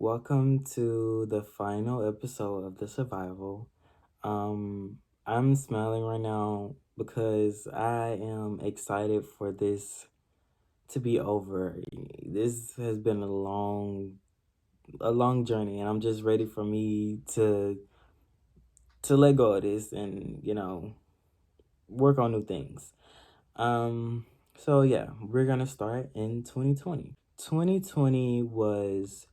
Welcome to the final episode of the survival. I'm smiling right now because I am excited for this to be over. This has been a long journey, and I'm just ready for me to let go of this and work on new things. Um, so yeah, we're gonna start in 2020. 2020 was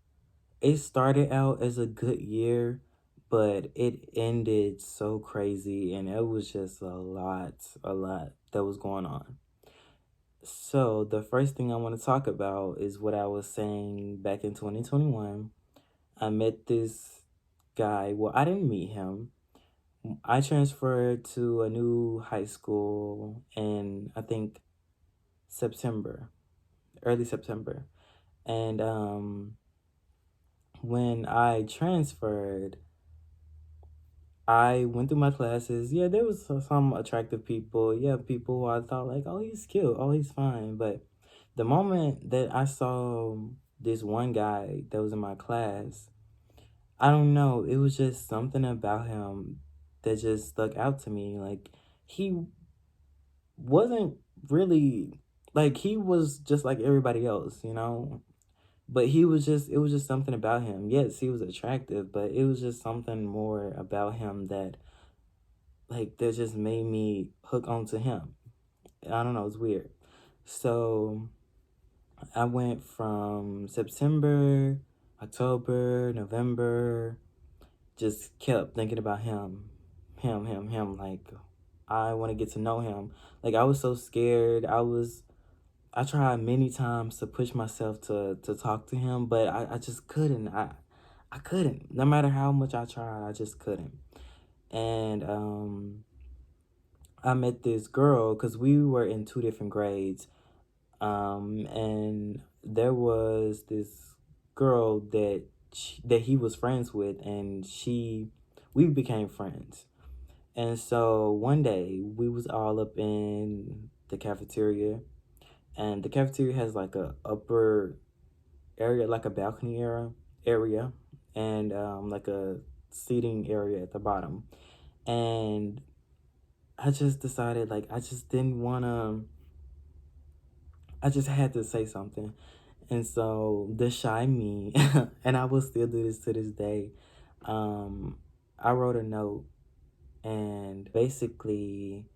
It started out as a good year, but it ended so crazy and it was just a lot that was going on. So, the first thing I want to talk about is what I was saying back in 2021. I met this guy. Well, I didn't meet him. I transferred to a new high school in, I think, September, early September. And when I transferred, I went through my classes. Yeah, there was some attractive people. Yeah, people who I thought like, oh, he's cute. Oh, he's fine. But the moment that I saw this one guy that was in my class, I don't know. It was just something about him that just stuck out to me. Like he wasn't really like he was just like everybody else. But it was just something about him. Yes, he was attractive, but it was just something more about him that just made me hook onto him. I don't know, it's weird. So I went from September, October, November, just kept thinking about him. Like I want to get to know him. Like I was so scared. I tried many times to push myself to talk to him, but I just couldn't. I couldn't. No matter how much I tried, I just couldn't. And I met this girl because we were in two different grades. And there was this girl that he was friends with, and we became friends. And so one day we was all up in the cafeteria, and the cafeteria has like a upper area, like a balcony area, and like a seating area at the bottom. And I just decided like I just didn't wanna I just had to say something. And so the shy me, and I will still do this to this day. I wrote a note, and basically,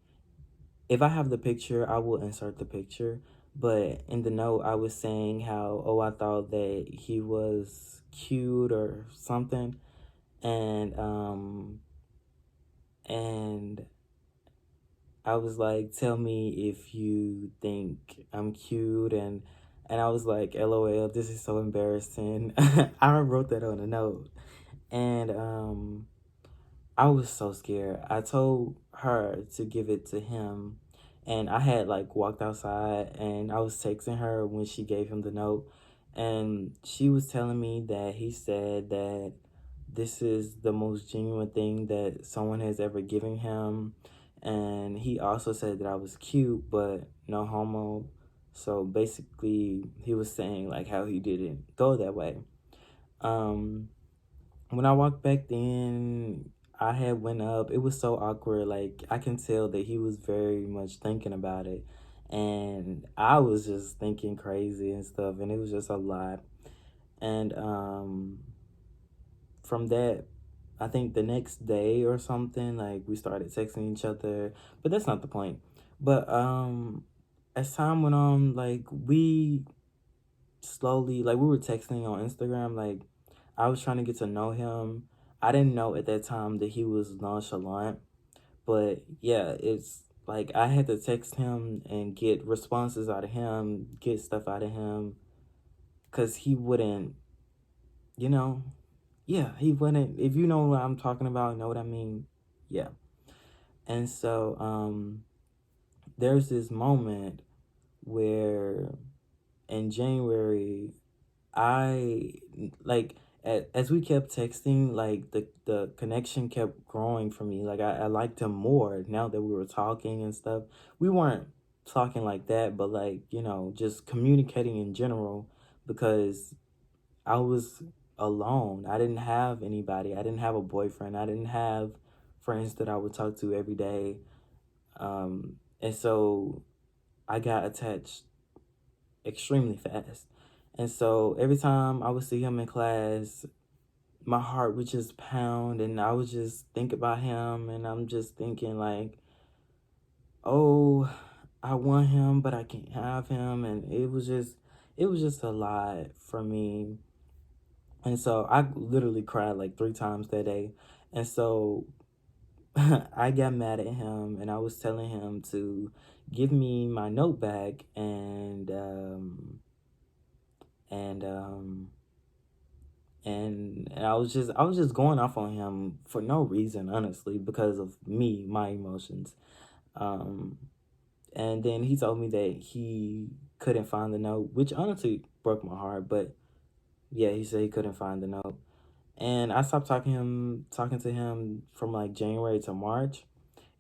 if I have the picture, I will insert the picture. But in the note, I was saying how, oh, I thought that he was cute or something, and and I was like, tell me if you think I'm cute, and I was like, LOL, this is so embarrassing. I wrote that on a note. And I was so scared. I told her to give it to him, and I had like walked outside and I was texting her when she gave him the note, and she was telling me that he said that this is the most genuine thing that someone has ever given him. And he also said that I was cute, but no homo. So basically, he was saying like how he didn't go that way. Um, when I walked back in, I had went up. It was so awkward. Like I can tell that he was very much thinking about it, and I was just thinking crazy and stuff, and it was just a lot. And from that, I think the next day or something, like we started texting each other, but that's not the point. But as time went on, like we slowly, like we were texting on Instagram, like I was trying to get to know him. I didn't know at that time that he was nonchalant, but yeah, it's like I had to text him and get responses out of him, get stuff out of him, because he wouldn't, you know, yeah, he wouldn't. If you know what I'm talking about, know what I mean, yeah. And so there's this moment where in January I like as we kept texting, like the connection kept growing for me. Like I liked him more now that we were talking and stuff. We weren't talking like that, but like, just communicating in general because I was alone. I didn't have anybody. I didn't have a boyfriend. I didn't have friends that I would talk to every day. And so I got attached extremely fast. And so every time I would see him in class, my heart would just pound and I would just think about him, and I'm just thinking like, oh, I want him but I can't have him, and it was just a lot for me. And so I literally cried like 3 times that day. And so I got mad at him and I was telling him to give me my note back, and and I was just going off on him for no reason, honestly, because of me, my emotions. Um and then he told me that he couldn't find the note, which honestly broke my heart, but yeah, he said he couldn't find the note. And I stopped talking to him from like January to March.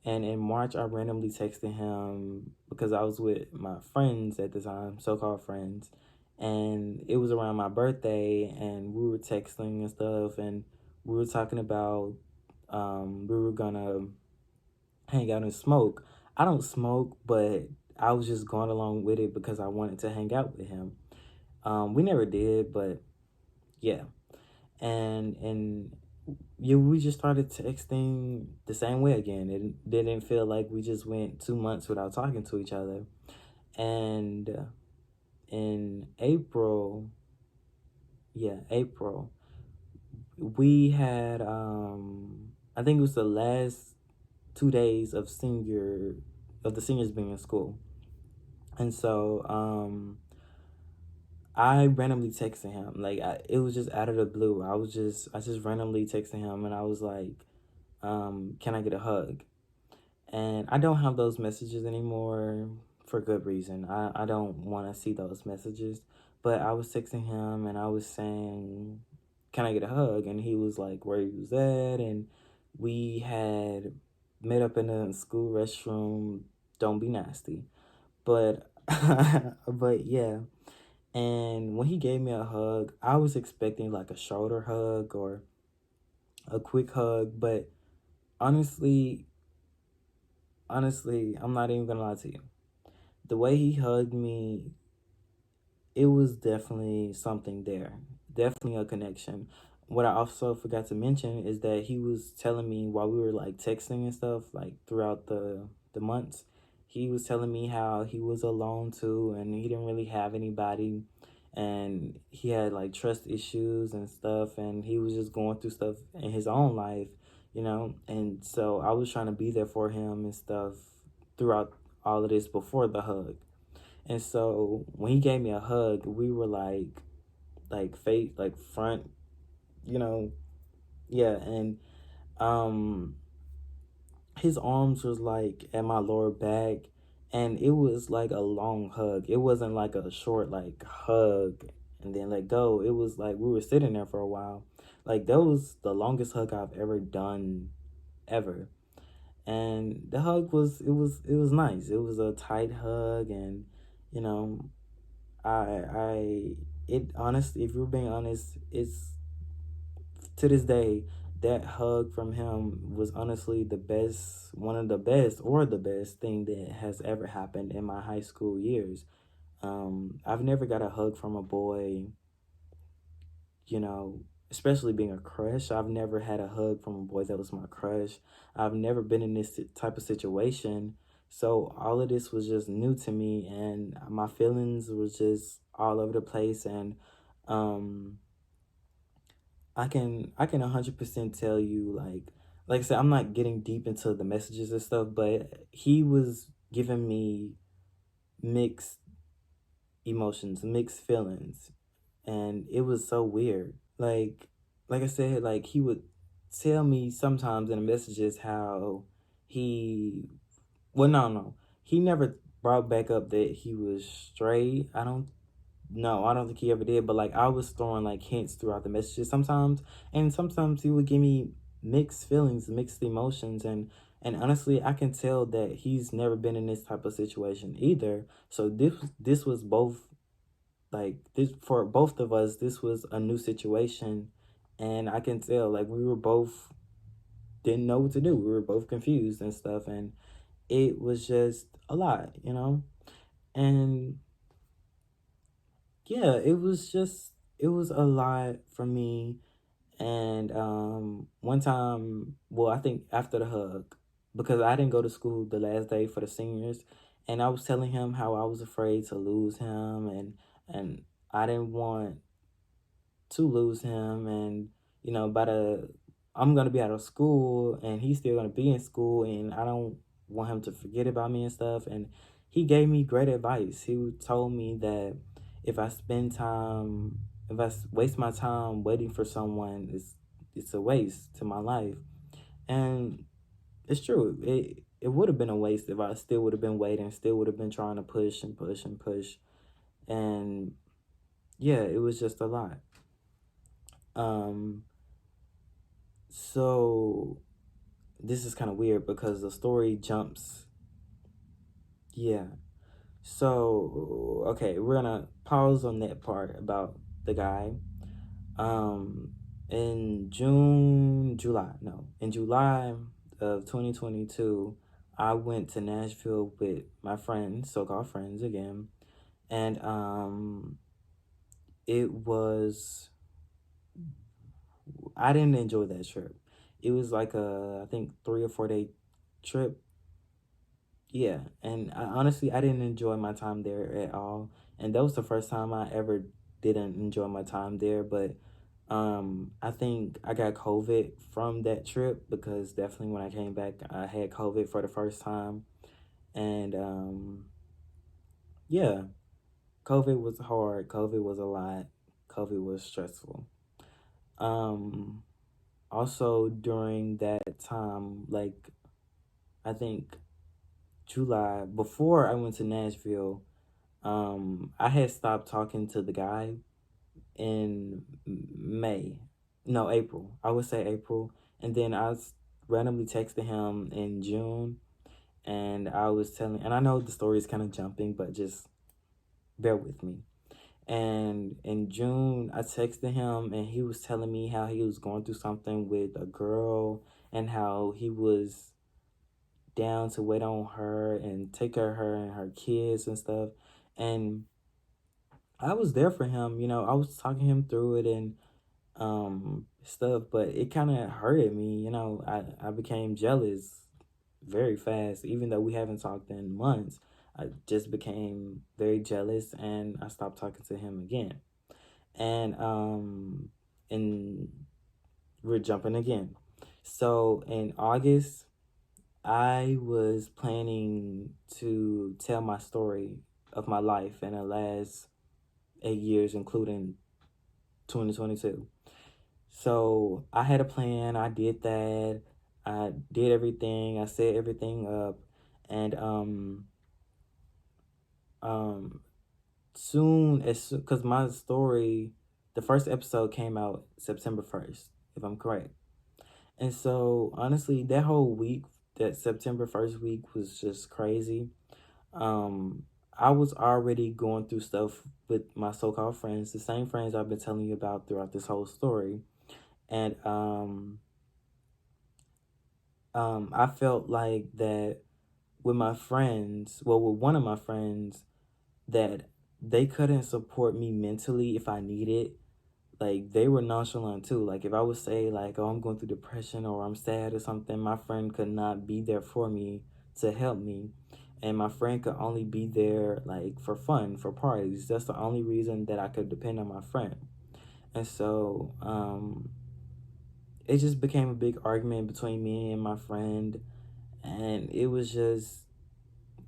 And in March, I randomly texted him because I was with my friends at the time, so-called friends. And it was around my birthday, and we were texting and stuff, and we were talking about we were gonna hang out and smoke. I don't smoke, but I was just going along with it because I wanted to hang out with him. We never did, but yeah. And yeah, we just started texting the same way again. It didn't feel like we just went 2 months without talking to each other. And in April, yeah, April, we had I think it was the last 2 days of the seniors being in school. And so I randomly texted him. Like it was just out of the blue. I just randomly texted him and I was like, can I get a hug? And I don't have those messages anymore for good reason. I don't want to see those messages. But I was texting him and I was saying, can I get a hug? And he was like, where he was at. And we had met up in the school restroom. Don't be nasty. But, but yeah. And when he gave me a hug, I was expecting like a shoulder hug or a quick hug. But honestly, I'm not even gonna lie to you. The way he hugged me, it was definitely something there. Definitely a connection. What I also forgot to mention is that he was telling me while we were like texting and stuff, like throughout the months, he was telling me how he was alone too and he didn't really have anybody, and he had like trust issues and stuff, and he was just going through stuff in his own life, and so I was trying to be there for him and stuff throughout all of this before the hug. And so when he gave me a hug, we were like face, like front, you know, yeah. And um, his arms was like at my lower back, and it was like a long hug. It wasn't like a short like hug and then let go. It was like we were sitting there for a while. Like that was the longest hug I've ever done ever. And the hug was nice. It was a tight hug, and you know, I it honestly, if you're being honest, it's to this day that hug from him was honestly the best, one of the best, or the best thing that has ever happened in my high school years. I've never got a hug from a boy, you know, especially being a crush. I've never had a hug from a boy that was my crush. I've never been in this type of situation. So all of this was just new to me, and my feelings was just all over the place. And um I can 100% tell you, like I said, I'm not getting deep into the messages and stuff, but he was giving me mixed emotions, mixed feelings, and it was so weird. Like I said, like he would tell me sometimes in the messages how he, well, no, he never brought back up that he was straight. I don't think he ever did, but like I was throwing like hints throughout the messages sometimes, and sometimes he would give me mixed feelings, mixed emotions, and honestly, I can tell that he's never been in this type of situation either. So this was both like this for both of us. This was a new situation, and I can tell like we were both didn't know what to do. We were both confused and stuff, and it was just a lot, you know. And yeah, it was a lot for me. And one time, well, I think after the hug, because I didn't go to school the last day for the seniors, and I was telling him how I was afraid to lose him, and I didn't want to lose him, and by the I'm gonna be out of school, and he's still gonna be in school, and I don't want him to forget about me and stuff. And he gave me great advice. He told me that if I spend time, if waste my time waiting for someone, it's a waste to my life. And it's true. It would have been a waste if I still would have been waiting, still would have been trying to push and push and push. And yeah, it was just a lot. Um, so this is kind of weird because the story jumps. Yeah. So, okay, we're gonna pause on that part about the guy. Um, in July, no, in July of 2022, I went to Nashville with my friends, so-called friends again, and it was I didn't enjoy that trip. It was like I think 3 or 4 day trip. Yeah, and honestly, I didn't enjoy my time there at all. And that was the first time I ever didn't enjoy my time there. But I think I got COVID from that trip because definitely when I came back, I had COVID for the first time. And yeah, COVID was hard. COVID was a lot. COVID was stressful. Um, Also during that time, like I think July, before I went to Nashville, I had stopped talking to the guy in May. No, April. I would say April. And then randomly texted him in June, and I was telling, and I know the story is kind of jumping, but just bear with me. And in June, I texted him, and he was telling me how he was going through something with a girl, and how he was down to wait on her and take care of her and her kids and stuff. And I was there for him, I was talking him through it and stuff, but it kind of hurted me, I became jealous very fast, even though we haven't talked in months. I just became very jealous and I stopped talking to him again. And and we're jumping again. So in August, I was planning to tell my story of my life in the last 8 years, including 2022. So I had a plan. I did that. I did everything. I set everything up, and um, soon as because my story, the first episode came out September 1st, if I'm correct. And so honestly, that whole week, that September 1st week was just crazy. Um, I was already going through stuff with my so-called friends, the same friends I've been telling you about throughout this whole story. And I felt like that with my friends, well, with one of my friends, that they couldn't support me mentally if I needed. Like they were nonchalant too. Like if I would say like, "Oh, I'm going through depression" or "I'm sad" or something, my friend could not be there for me to help me, and my friend could only be there like for fun, for parties. That's the only reason that I could depend on my friend. And so it just became a big argument between me and my friend, and it was just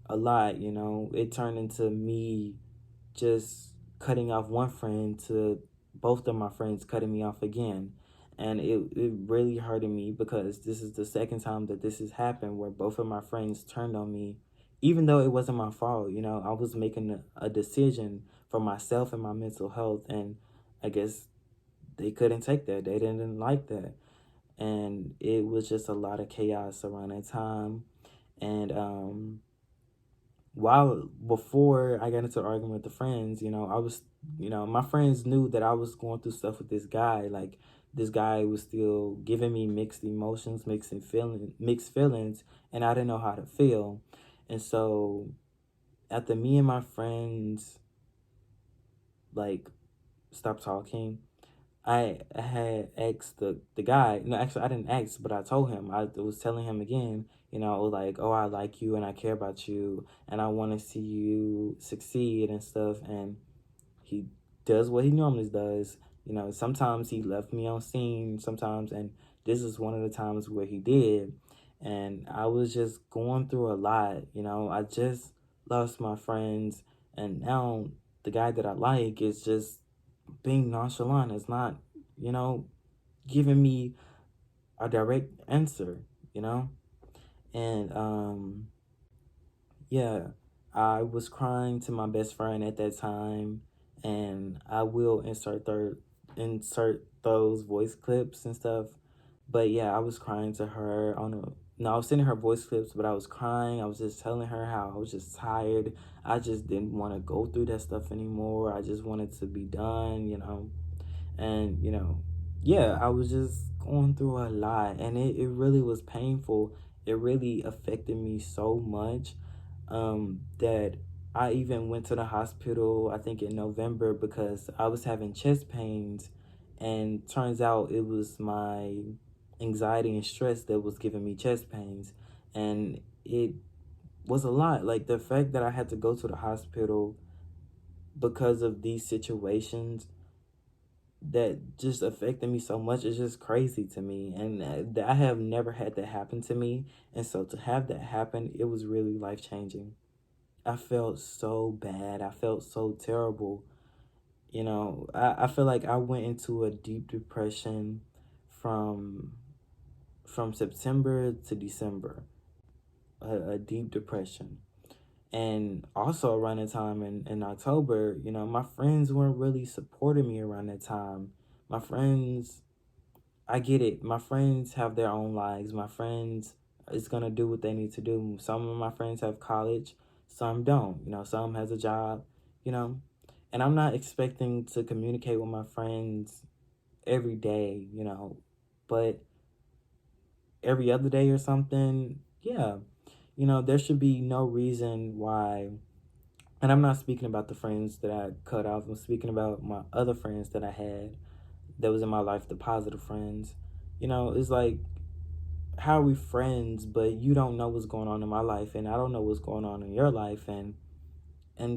a lot. It turned into me just cutting off one friend to both of my friends cutting me off again. And it really hurted me because this is the second time that this has happened where both of my friends turned on me, even though it wasn't my fault. I was making a decision for myself and my mental health, and I guess they couldn't take that. They didn't like that. And it was just a lot of chaos around that time. And while before I got into an argument with the friends, I was, my friends knew that I was going through stuff with this guy. Like, this guy was still giving me mixed emotions, mixed feelings, and I didn't know how to feel. And so after me and my friends like stopped talking, I had asked the guy. No, actually, I didn't ask, but I told him. I was telling him again, like, oh, I like you and I care about you and I want to see you succeed and stuff. And he does what he normally does. Sometimes he left me on scene, sometimes, and this is one of the times where he did. And I was just going through a lot. I just lost my friends, and now the guy that I like is just being nonchalant. It's not, you know, giving me a direct answer, you know? And yeah, I was crying to my best friend at that time, and I will insert those voice clips and stuff. But yeah, I was crying to her on a no, I was sending her voice clips, but I was crying. I was just telling her how I was just tired. I just didn't want to go through that stuff anymore. I just wanted to be done. And yeah, I was just going through a lot, and it really was painful. It really affected me so much, that I even went to the hospital, I think in November, because I was having chest pains, and turns out it was my anxiety and stress that was giving me chest pains. And it was a lot. Like, the fact that I had to go to the hospital because of these situations that just affected me so much is just crazy to me. And I have never had that happen to me. And so to have that happen, it was really life changing. I felt so bad. I felt so terrible. I feel like I went into a deep depression from September to December, a deep depression. And also around that time in October, my friends weren't really supporting me around that time. My friends, I get it. My friends have their own lives. My friends is gonna do what they need to do. Some of my friends have college, some don't. Some has a job, you know. And I'm not expecting to communicate with my friends every day, but every other day or something, yeah. There should be no reason why. And I'm not speaking about the friends that I cut off. I'm speaking about my other friends that I had that was in my life, the positive friends. It's like, how are we friends, but you don't know what's going on in my life, and I don't know what's going on in your life, and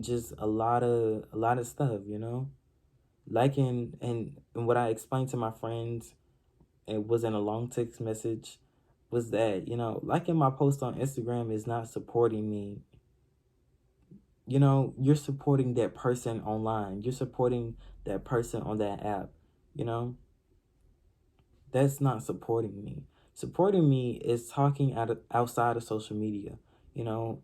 just a lot of stuff, like and what I explained to my friends, it wasn't a long text message, was that liking my post on Instagram is not supporting me. You're supporting that person online, you're supporting that person on that app. you know that's not supporting me. Supporting me is talking outside of social media,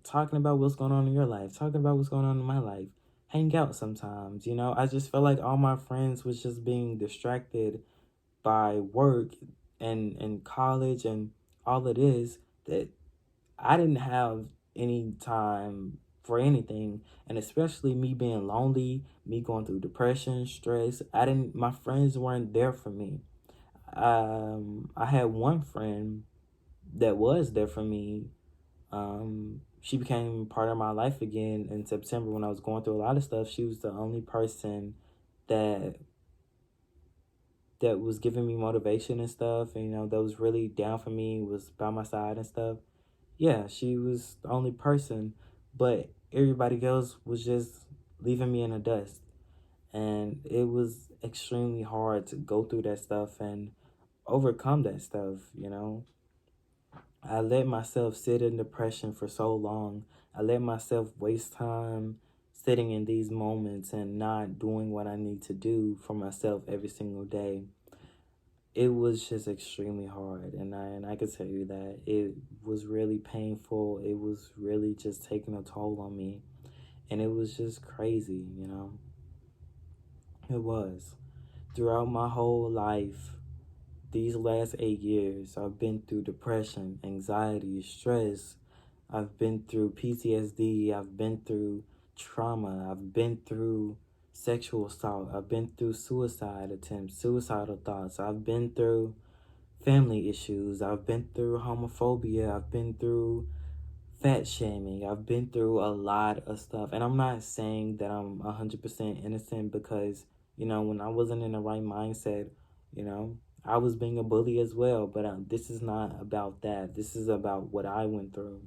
talking about what's going on in your life, talking about what's going on in my life, hang out sometimes. I just felt like all my friends was just being distracted by work and college and all it is, that I didn't have any time for anything. And especially me being lonely, me going through depression, stress, my friends weren't there for me. I had one friend that was there for me. She became part of my life again in September when I was going through a lot of stuff. She was the only person that was giving me motivation and stuff, and that was really down for me, was by my side and stuff. Yeah, she was the only person, but everybody else was just leaving me in the dust. And it was extremely hard to go through that stuff and overcome that stuff. I let myself sit in depression for so long. I let myself waste time sitting in these moments and not doing what I need to do for myself every single day. It was just extremely hard, and I could tell you that it was really painful. It was really just taking a toll on me, and it was just crazy. It was. Throughout my whole life, these last 8 years, I've been through depression, anxiety, stress, I've been through PTSD. I've been through trauma. I've been through sexual assault. I've been through suicide attempts, suicidal thoughts. I've been through family issues. I've been through homophobia. I've been through fat shaming. I've been through a lot of stuff. And I'm not saying that I'm 100% innocent because, when I wasn't in the right mindset, you know, I was being a bully as well. But this is not about that. This is about what I went through.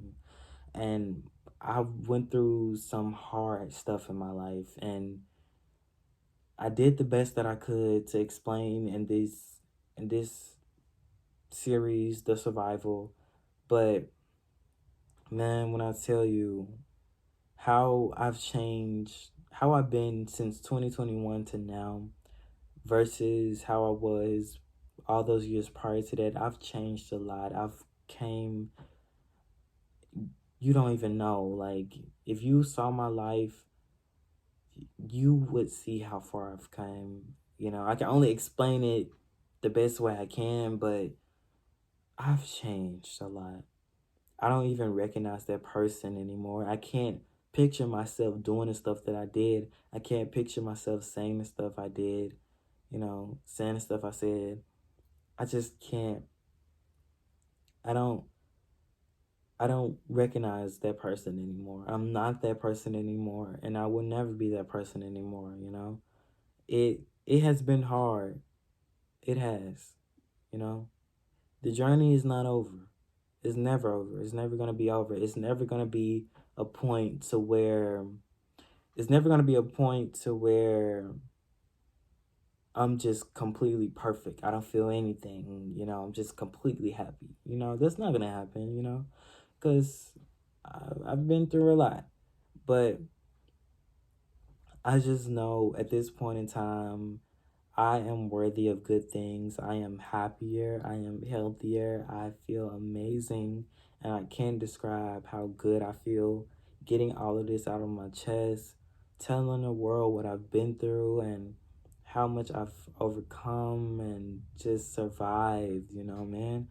And I went through some hard stuff in my life. And I did the best that I could to explain in this series, The Survival. But man, when I tell you how I've changed, how I've been since 2021 to now versus how I was all those years prior to that, I've changed a lot. You don't even know. Like, if you saw my life, you would see how far I've come. I can only explain it the best way I can, but I've changed a lot. I don't even recognize that person anymore. I can't picture myself doing the stuff that I did. I can't picture myself saying the stuff I did, saying the stuff I said. I just can't. I don't I don't recognize that person anymore. I'm not that person anymore, and I will never be that person anymore. It has been hard. It has, you know. The journey is not over. It's never over. It's never going to be over. It's never going to be a point to where it's never going to be a point to where I'm just completely perfect. I don't feel anything, I'm just completely happy. That's not going to happen, because I've been through a lot. But I just know at this point in time, I am worthy of good things. I am happier. I am healthier. I feel amazing. And I can't describe how good I feel getting all of this out of my chest, telling the world what I've been through and how much I've overcome and just survived, man.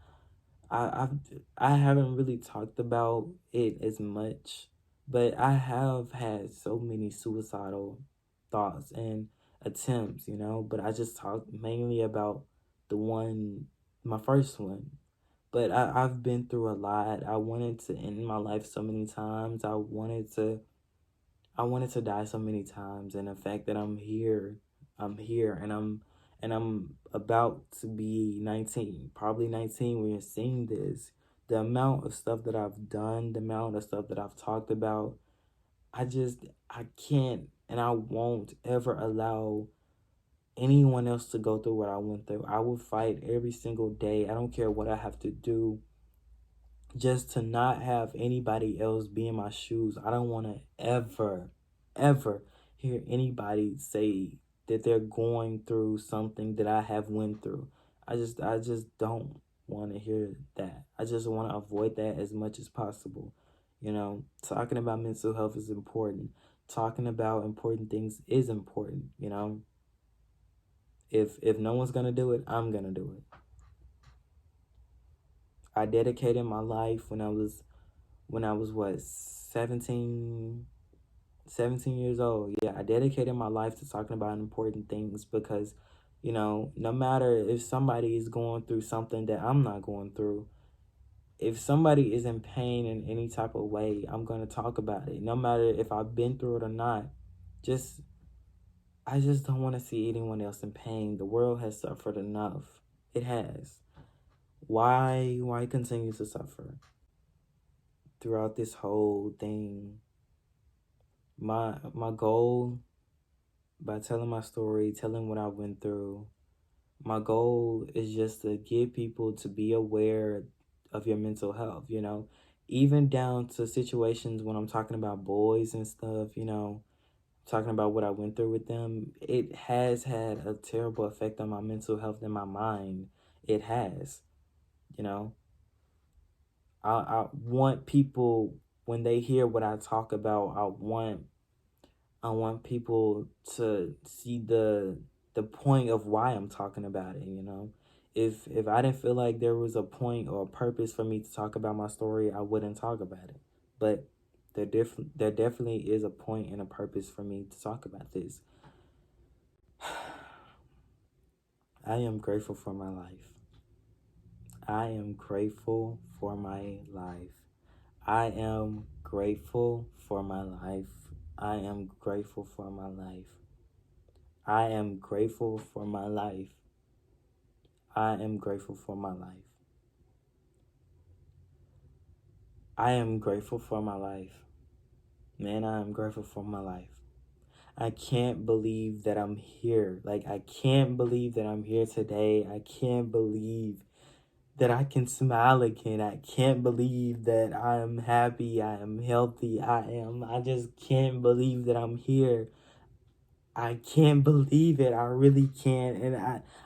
I I've I haven't really talked about it as much, but I have had so many suicidal thoughts and attempts, but I just talked mainly about the one, my first one. But I've been through a lot. I wanted to end my life so many times. I wanted to die so many times, and the fact that I'm here, and I'm about to be 19, probably 19 when you're seeing this. The amount of stuff that I've done, the amount of stuff that I've talked about, I can't and I won't ever allow anyone else to go through what I went through. I will fight every single day. I don't care what I have to do just to not have anybody else be in my shoes. I don't want to ever hear anybody say that they're going through something that I have went through. I just don't want to hear that. I just want to avoid that as much as possible. Talking about mental health is important. Talking about important things is important. If no one's going to do it, I'm going to do it. I dedicated my life when I was what, 17 years old. Yeah, I dedicated my life to talking about important things because, no matter if somebody is going through something that I'm not going through, if somebody is in pain in any type of way, I'm going to talk about it. No matter if I've been through it or not. Just I just don't want to see anyone else in pain. The world has suffered enough. It has. Why continue to suffer throughout this whole thing? My goal, by telling my story, telling what I went through, my goal is just to get people to be aware of your mental health, even down to situations when I'm talking about boys and stuff, talking about what I went through with them. It has had a terrible effect on my mental health and my mind. It has, you know. I want people, when they hear what I talk about, I want people to see the point of why I'm talking about it. If I didn't feel like there was a point or a purpose for me to talk about my story, I wouldn't talk about it. But there definitely is a point and a purpose for me to talk about this. I am grateful for my life. I am grateful for my life. I am grateful for my life. I am grateful for my life. I am grateful for my life. I am grateful for my life. I am grateful for my life. Man, I am grateful for my life. I can't believe that I'm here. Like, I can't believe that I'm here today. I can't believe that I can smile again. I can't believe that I am happy. I am healthy. I just can't believe that I'm here. I can't believe it. I really can't. And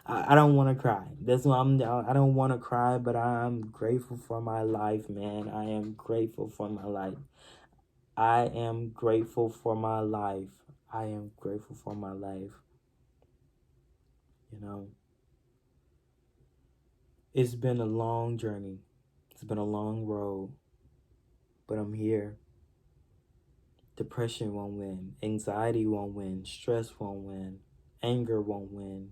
I don't want to cry. That's why I don't want to cry, but I'm grateful for my life, man. I am grateful for my life. I am grateful for my life. I am grateful for my life. You know, it's been a long journey. It's been a long road, but I'm here. Depression won't win. Anxiety won't win. Stress won't win. Anger won't win.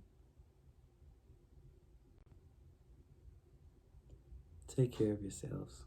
Take care of yourselves.